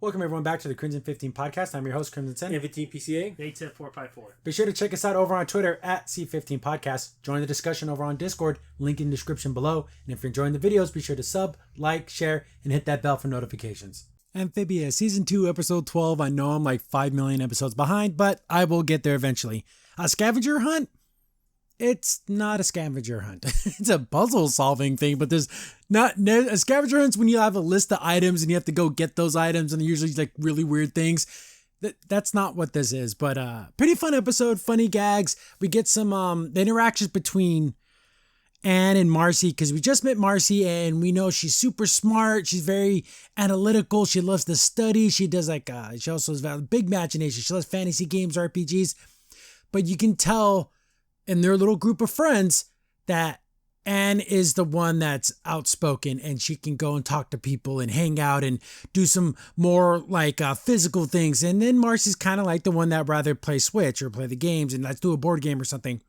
Welcome everyone back to the Crimson 15 podcast. I'm your host, Crimson Sen. PCA. Native 454. Be sure to check us out over on Twitter at C15 Podcast. Join the discussion over on Discord, link in the description below. And if you're enjoying the videos, be sure to sub, like, share, and hit that bell for notifications. Amphibia, Season 2, Episode 12. I know I'm like 5 million episodes behind, but I will get there eventually. A scavenger hunt? It's not a scavenger hunt. It's a puzzle solving thing, but there's not a scavenger hunt's when you have a list of items and you have to go get those items, and they're usually like really weird things. That's not what this is, but pretty fun episode, funny gags. We get some the interactions between Anne and Marcy, because we just met Marcy and we know she's super smart. She's very analytical. She loves to study. She does she also has a big imagination. She loves fantasy games, RPGs, but you can tell in their little group of friends that Anne is the one that's outspoken and she can go and talk to people and hang out and do some more physical things. And then Marcy's kind of like the one that rather play Switch or play the games and let's do a board game or something.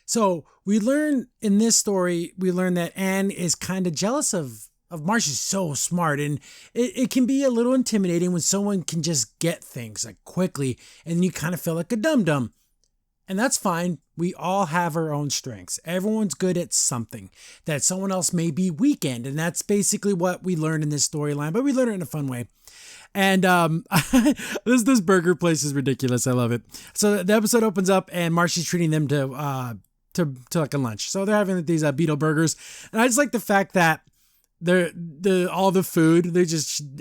So we learn in this story, that Anne is kind of jealous of Marcy's so smart, and it can be a little intimidating when someone can just get things like quickly and you kind of feel like a dum-dum. And that's fine. We all have our own strengths. Everyone's good at something that someone else may be weak in. And that's basically what we learned in this storyline, but we learned it in a fun way. And this burger place is ridiculous. I love it. So the episode opens up and Marcy's treating them to like a lunch. So they're having these beetle burgers. And I just like the fact that all the food,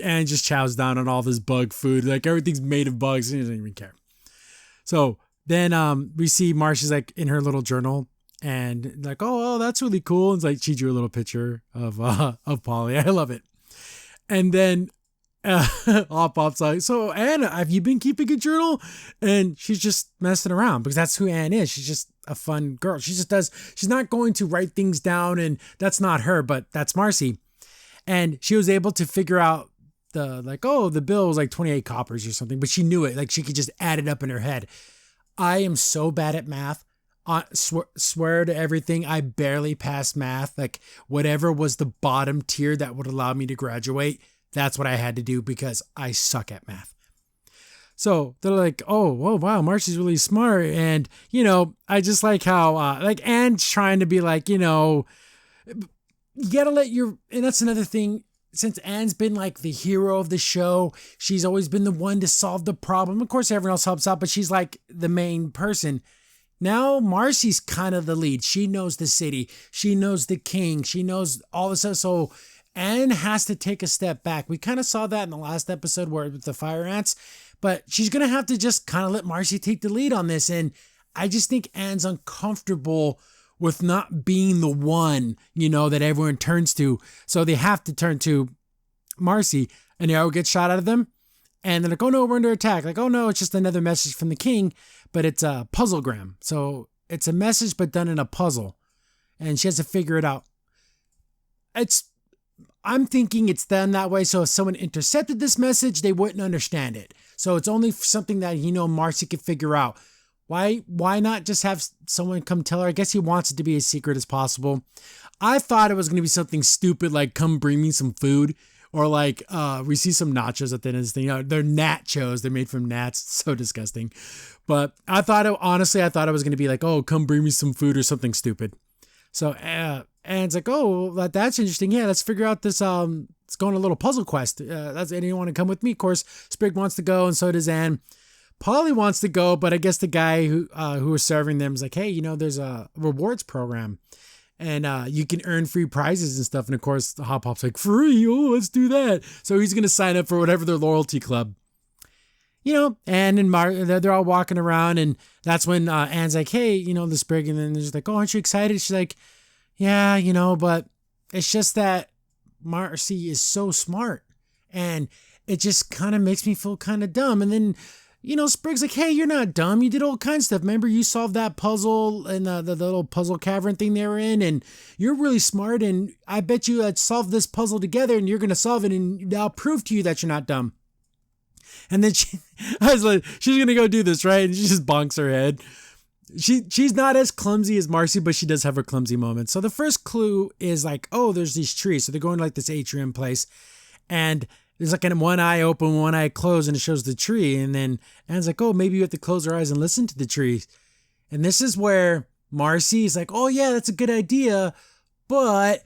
Anne just chows down on all this bug food. Like everything's made of bugs and he doesn't even care. So then we see Marcy's like in her little journal and like, oh, that's really cool. And it's like she drew a little picture of Polly. I love it. And then Pop's like, so Anne, have you been keeping a journal? And she's just messing around because that's who Anne is. She's just a fun girl. She's not going to write things down, and that's not her, but that's Marcy. And she was able to figure out the bill was like 28 coppers or something, but she knew it. Like she could just add it up in her head. I am so bad at math. Swear to everything, I barely passed math. Like whatever was the bottom tier that would allow me to graduate, that's what I had to do because I suck at math. So they're like, oh, whoa, wow, Marcy's really smart. And, I just like how, Anne's trying to be like, you gotta and that's another thing. Since Anne's been like the hero of the show, she's always been the one to solve the problem. Of course, everyone else helps out, but she's like the main person. Now, Marcy's kind of the lead. She knows the city. She knows the king. She knows all this stuff. So Anne has to take a step back. We kind of saw that in the last episode with the fire ants, but she's going to have to just kind of let Marcy take the lead on this. And I just think Anne's uncomfortable with not being the one, that everyone turns to. So they have to turn to Marcy. An arrow gets shot out of them. And they're like, oh no, we're under attack. Like, oh no, it's just another message from the king, but it's a puzzlegram. So it's a message, but done in a puzzle. And she has to figure it out. I'm thinking it's done that way. So if someone intercepted this message, they wouldn't understand it. So it's only something that, Marcy could figure out. Why not just have someone come tell her? I guess he wants it to be as secret as possible. I thought it was going to be something stupid like come bring me some food, or like we see some nachos at the end of this thing. They're nachos. They're made from gnats. It's so disgusting. But I thought it was going to be like, oh, come bring me some food or something stupid. So Anne's like, oh, that's interesting. Yeah, let's figure out this. Let's go on a little puzzle quest. Anyone want to come with me? Of course, Sprig wants to go, and so does Anne. Polly wants to go, but I guess the guy who was serving them is like, hey, there's a rewards program and you can earn free prizes and stuff. And of course, the Hop Pop's like, free? Oh, let's do that. So he's going to sign up for whatever their loyalty club. Anne and they're all walking around, and that's when Anne's like, hey, the Sprig. And then they're just like, oh, aren't you excited? She's like, yeah, but it's just that Marcy is so smart. And it just kind of makes me feel kind of dumb. And then Sprig's like, hey, you're not dumb. You did all kinds of stuff. Remember, you solved that puzzle and the little puzzle cavern thing they were in, and you're really smart, and I bet you had solved this puzzle together, and you're going to solve it, and I'll prove to you that you're not dumb. And then I was like, she's going to go do this, right? And she just bonks her head. She's not as clumsy as Marcy, but she does have her clumsy moments. So the first clue is like, oh, there's these trees. So they're going to like this atrium place, and there's like one eye open, one eye closed, and it shows the tree. And then Anne's like, oh, maybe you have to close her eyes and listen to the trees. And this is where Marcy is like, oh yeah, that's a good idea. But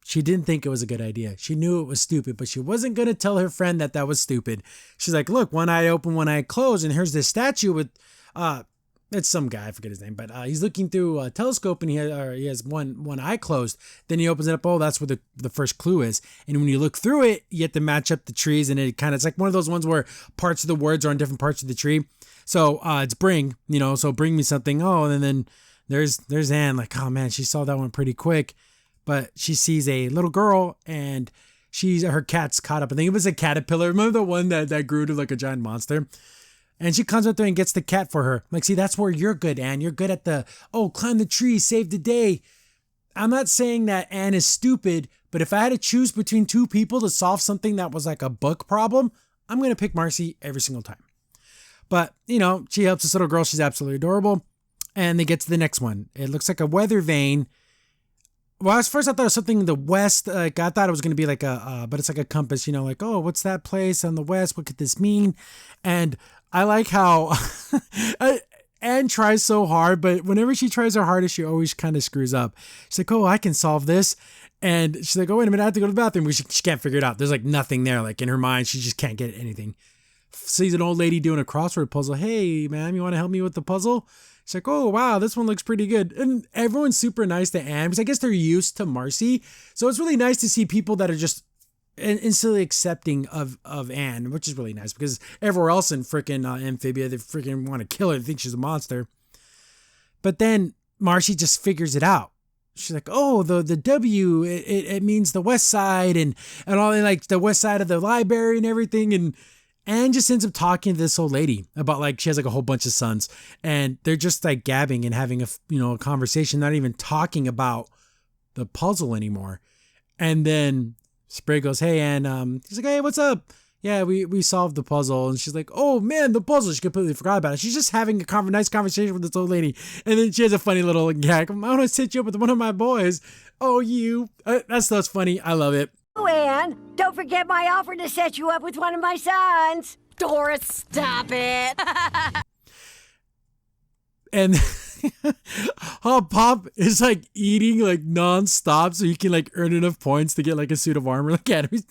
she didn't think it was a good idea. She knew it was stupid, but she wasn't going to tell her friend that that was stupid. She's like, look, one eye open, one eye closed. And here's this statue with, it's some guy, I forget his name, but he's looking through a telescope and he has one eye closed. Then he opens it up. Oh, that's where the first clue is. And when you look through it, you have to match up the trees. And it's like one of those ones where parts of the words are on different parts of the tree. So it's bring, so bring me something. Oh, and then there's Anne, like, oh man, she saw that one pretty quick. But she sees a little girl and her cat's caught up. I think it was a caterpillar. Remember the one that grew to like a giant monster? And she comes up there and gets the cat for her. Like, see, that's where you're good, Anne. You're good at climb the tree, save the day. I'm not saying that Anne is stupid, but if I had to choose between two people to solve something that was like a book problem, I'm going to pick Marcy every single time. But, she helps this little girl. She's absolutely adorable. And they get to the next one. It looks like a weather vane. Well, at first I thought it was something in the west. Like I thought it was going to be like but it's like a compass, like, oh, what's that place on the west? What could this mean? And I like how Anne tries so hard, but whenever she tries her hardest, she always kind of screws up. She's like, oh, I can solve this. And she's like, oh, wait a minute, I have to go to the bathroom. She can't figure it out. There's like nothing there. Like in her mind, she just can't get anything. Sees an old lady doing a crossword puzzle. Hey, ma'am, you want to help me with the puzzle? She's like, oh, wow, this one looks pretty good. And everyone's super nice to Anne because I guess they're used to Marcy. So it's really nice to see people that are just instantly accepting of Anne, which is really nice because everywhere else in freaking Amphibia, they freaking want to kill her. They think she's a monster. But then Marcy just figures it out. She's like, oh, the W, it means the west side and all, like the west side of the library and everything. And Anne just ends up talking to this old lady about like she has like a whole bunch of sons and they're just like gabbing and having a conversation, not even talking about the puzzle anymore. And then Spray goes, hey, Anne, he's like, hey, what's up? Yeah, we solved the puzzle. And she's like, oh man, the puzzle. She completely forgot about it. She's just having a nice conversation with this old lady. And then she has a funny little gag. I want to set you up with one of my boys. Oh, you. That's funny. I love it. Oh, Anne, don't forget my offer to set you up with one of my sons. Doris, stop it. And Pop is like eating like nonstop so he can like earn enough points to get like a suit of armor. Look at him.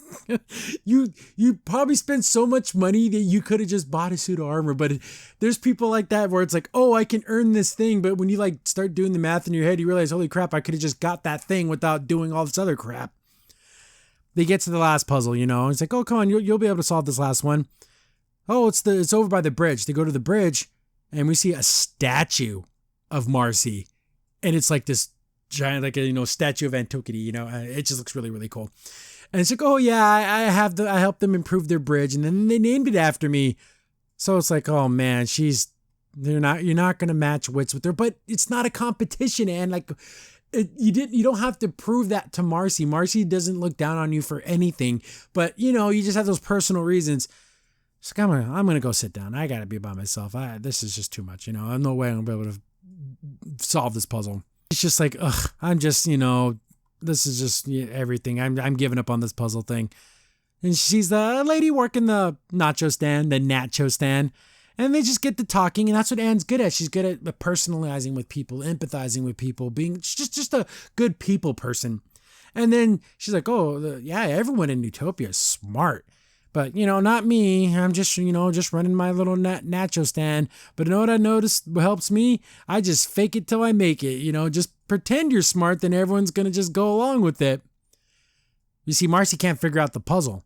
You probably spent so much money that you could have just bought a suit of armor. But there's people like that where it's like, oh, I can earn this thing. But when you like start doing the math in your head, you realize, holy crap, I could have just got that thing without doing all this other crap. They get to the last puzzle, It's like, oh, come on, you'll be able to solve this last one. Oh, it's over by the bridge. They go to the bridge, and we see a statue of Marcy, and it's like this giant, like a statue of antiquity. It just looks really, really cool. And it's like, oh yeah, I helped them improve their bridge, and then they named it after me. So it's like, oh man, you're not gonna match wits with her, but it's not a competition, and like. You don't have to prove that to Marcy. Marcy doesn't look down on you for anything, but you just have those personal reasons. It's like, I'm gonna go sit down. I gotta be by myself. This is just too much. I'm no way I'm gonna be able to solve this puzzle. It's just like, I'm just, this is just everything. I'm giving up on this puzzle thing. And she's the lady working the nacho stand. And they just get to talking, and that's what Anne's good at. She's good at personalizing with people, empathizing with people, being just a good people person. And then she's like, oh, yeah, everyone in Utopia is smart. But, not me. I'm just, just running my little nacho stand. But you know what I noticed helps me? I just fake it till I make it. Just pretend you're smart, then everyone's going to just go along with it. You see, Marcy can't figure out the puzzle.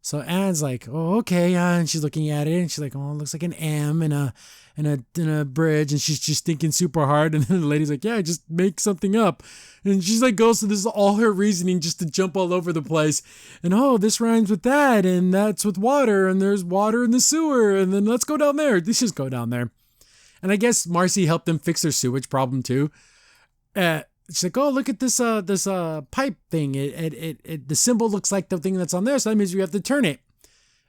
So Anne's like, oh, okay. And she's looking at it and she's like, oh, it looks like an M and a bridge. And she's just thinking super hard. And then the lady's like, yeah, just make something up. And she's like, goes to this, all her reasoning just to jump all over the place. And oh, this rhymes with that. And that's with water. And there's water in the sewer. And then let's go down there. Let's just go down there. And I guess Marcy helped them fix their sewage problem too. She's like, oh, look at this pipe thing. The symbol looks like the thing that's on there, so that means we have to turn it.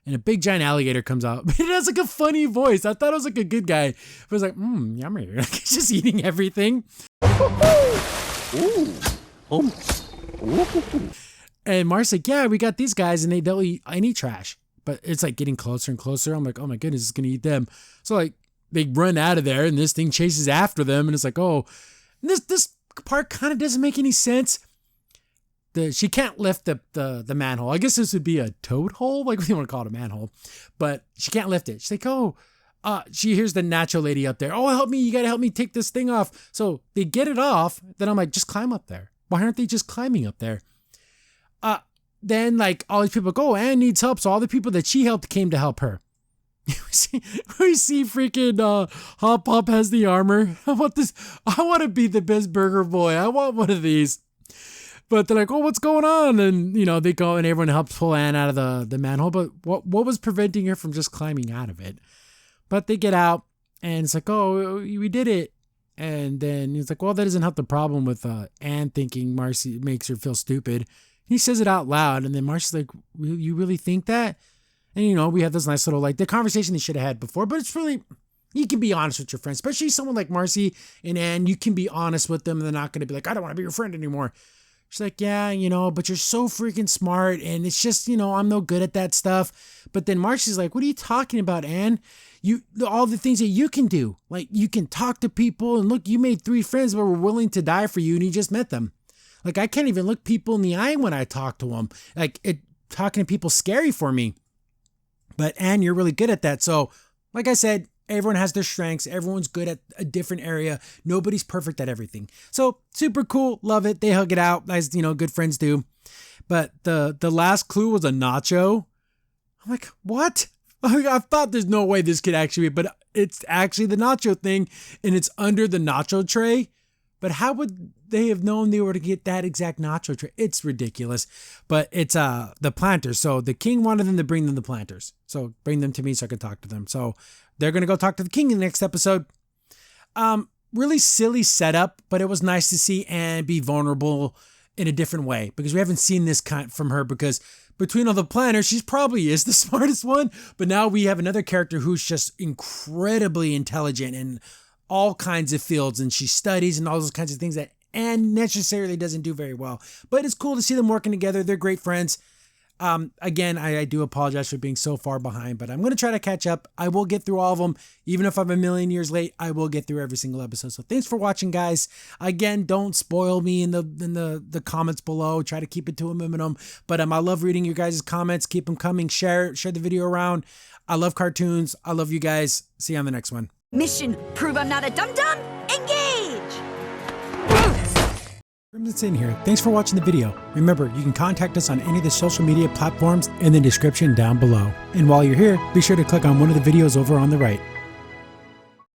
And a big giant alligator comes out. It has like a funny voice. I thought it was like a good guy. But it's like, yummy. He's just eating everything. Ooh. And Marcy's like, yeah, we got these guys and they'll eat any trash. But it's like getting closer and closer. I'm like, oh my goodness, it's going to eat them. So like they run out of there and this thing chases after them. And it's like, oh, this part kind of doesn't make any sense. She can't lift the manhole. I guess this would be a toad hole. Like, what do you want to call it, a manhole? But she can't lift it. She's like, oh, she hears the nacho lady up there. Oh, help me. You got to help me take this thing off. So they get it off. Then I'm like, just climb up there. Why aren't they just climbing up there? Then like all these people go, Anne needs help. So all the people that she helped came to help her. we see freaking Hop Pop has the armor. I want this. I want to be the best burger boy. I want one of these. But they're like, oh, what's going on? And, they go and everyone helps pull Anne out of the manhole. But what was preventing her from just climbing out of it? But they get out and it's like, oh, we did it. And then he's like, well, that doesn't help the problem with Anne thinking Marcy makes her feel stupid. He says it out loud. And then Marcy's like, you really think that? And, we have this nice little, like, the conversation they should have had before. But it's really, you can be honest with your friends, especially someone like Marcy and Anne. You can be honest with them. And they're not going to be like, I don't want to be your friend anymore. She's like, yeah, but you're so freaking smart. And it's just, I'm no good at that stuff. But then Marcy's like, what are you talking about, Anne? All the things that you can do. Like, you can talk to people. And look, you made 3 friends that were willing to die for you. And you just met them. Like, I can't even look people in the eye when I talk to them. Like, talking to people is scary for me. But Anne, you're really good at that. So, like I said, everyone has their strengths. Everyone's good at a different area. Nobody's perfect at everything. So super cool. Love it. They hug it out as, good friends do. But the last clue was a nacho. I'm like, what? I thought there's no way this could actually be, but it's actually the nacho thing and it's under the nacho tray. But how would they have known they were to get that exact nacho tray? It's ridiculous. But it's the planters. So the king wanted them to bring them the planters. So bring them to me so I could talk to them. So they're going to go talk to the king in the next episode. Really silly setup, but it was nice to see Anne be vulnerable in a different way because we haven't seen this kind from her because between all the planners, she probably is the smartest one. But now we have another character who's just incredibly intelligent in all kinds of fields and she studies and all those kinds of things that Anne necessarily doesn't do very well. But it's cool to see them working together. They're great friends. Again, I do apologize for being so far behind, but I'm going to try to catch up. I will get through all of them. Even if I'm a million years late, I will get through every single episode. So thanks for watching, guys. Again, don't spoil me in the comments below. Try to keep it to a minimum. But I love reading your guys' comments. Keep them coming. Share the video around. I love cartoons. I love you guys. See you on the next one. Mission, prove I'm not a dum-dum. Engage! Crimson's in here. Thanks for watching the video. Remember, you can contact us on any of the social media platforms in the description down below. And while you're here, be sure to click on one of the videos over on the right.